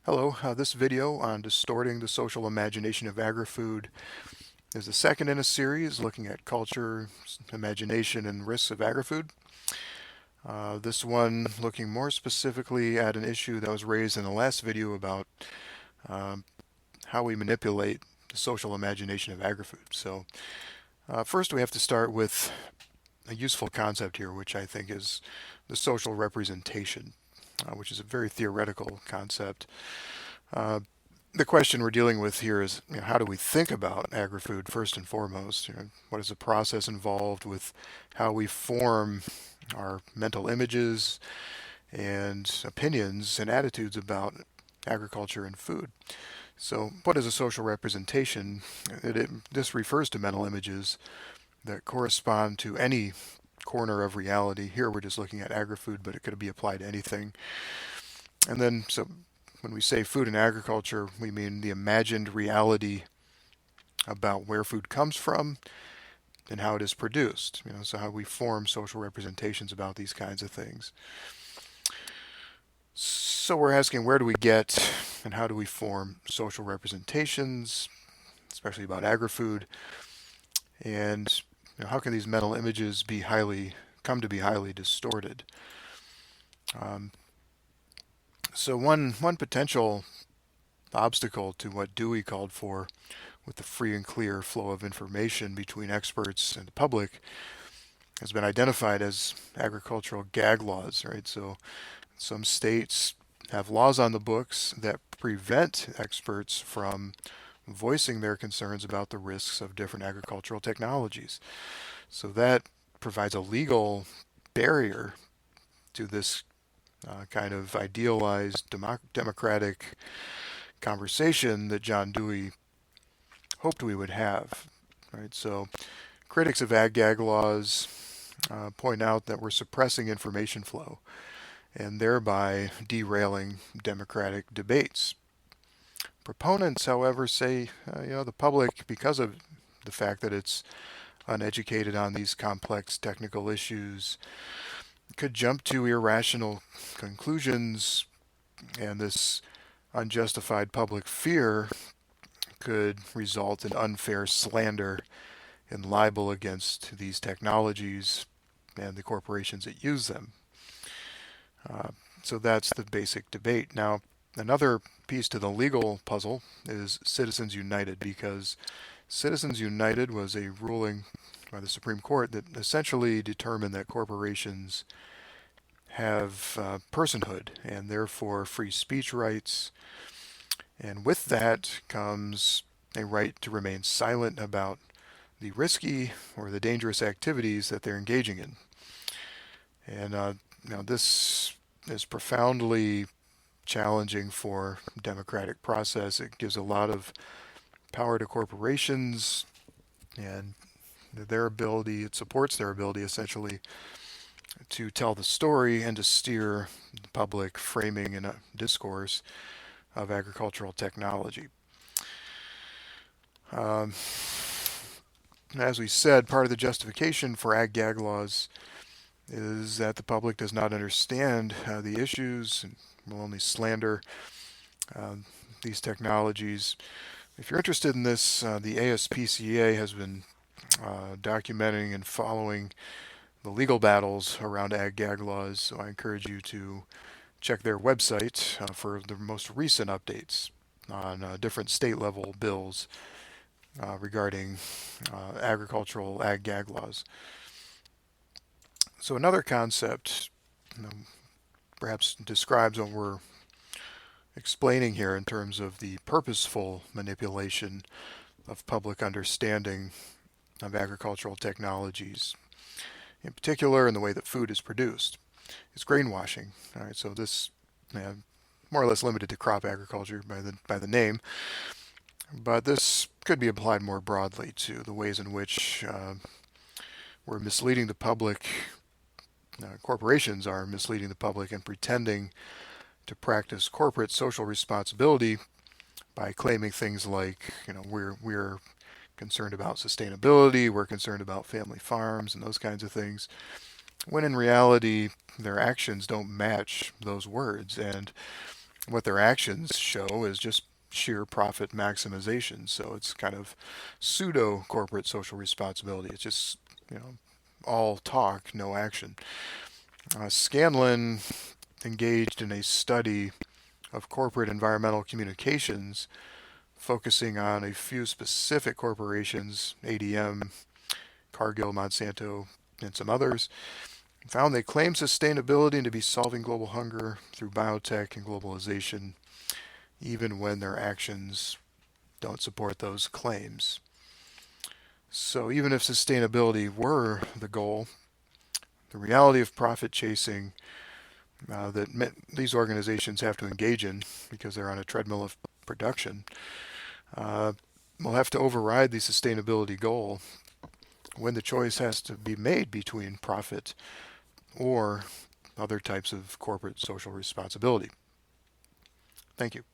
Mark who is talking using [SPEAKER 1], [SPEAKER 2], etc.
[SPEAKER 1] Hello, this video on distorting the social imagination of agri-food is the second in a series looking at culture, imagination, and risks of agri-food. This one looking more specifically at an issue that was raised in the last video about um, how we manipulate the social imagination of agri-food. First we have to start with a useful concept here, which I think is the social representation, which is a very theoretical concept. Uh, the question we're dealing with here is, how do we think about agri-food first and foremost? What is the process involved with how we form our mental images and opinions and attitudes about agriculture and food? So, what is a social representation? This refers to mental images that correspond to any corner of reality. Here we're just looking at agri-food, but it could be applied to anything. And then, so when we say food and agriculture, we mean the imagined reality about where food comes from and how it is produced. So how we form social representations about these kinds of things. So we're asking, where do we get and how do we form social representations, especially about agri-food, and how can these mental images come to be highly distorted? Um, so one potential obstacle to what Dewey called for with the free and clear flow of information between experts and the public has been identified as agricultural gag laws, right? So some states have laws on the books that prevent experts from voicing their concerns about the risks of different agricultural technologies. So that provides a legal barrier to this kind of idealized democratic conversation that John Dewey hoped we would have. Right? So critics of ag-gag laws point out that we're suppressing information flow and thereby derailing democratic debates. Proponents, however, say the public, because of the fact that it's uneducated on these complex technical issues, could jump to irrational conclusions, and this unjustified public fear could result in unfair slander and libel against these technologies and the corporations that use them. Uh, so that's the basic debate. Now, another piece to the legal puzzle is Citizens United, because Citizens United was a ruling by the Supreme Court that essentially determined that corporations have personhood and therefore free speech rights. And with that comes a right to remain silent about the risky or the dangerous activities that they're engaging in. And this is profoundly challenging for democratic process. It gives a lot of power to corporations and it supports their ability essentially to tell the story and to steer the public framing and discourse of agricultural technology. Um, as we said, part of the justification for ag-gag laws is that the public does not understand the issues and will only slander uh, these technologies. If you're interested in this, the ASPCA has been documenting and following the legal battles around ag-gag laws, so I encourage you to check their website for the most recent updates on different state level bills regarding agricultural ag-gag laws. So another concept perhaps describes what we're explaining here in terms of the purposeful manipulation of public understanding of agricultural technologies, in particular in the way that food is produced, is grain washing. All right, so this more or less limited to crop agriculture by the name, but this could be applied more broadly to the ways in which we're misleading the public. Corporations are misleading the public and pretending to practice corporate social responsibility by claiming things like, we're concerned about sustainability, we're concerned about family farms and those kinds of things, when in reality their actions don't match those words. And What their actions show is just sheer profit maximization. So it's kind of pseudo corporate social responsibility. It's just, you know, all talk, no action. Scanlon engaged in a study of corporate environmental communications, focusing on a few specific corporations, ADM, Cargill, Monsanto, and some others, found they claim sustainability to be solving global hunger through biotech and globalization, even when their actions don't support those claims. So even if sustainability were the goal, the reality of profit chasing these organizations have to engage in because they're on a treadmill of production uh, will have to override the sustainability goal when the choice has to be made between profit or other types of corporate social responsibility. Thank you.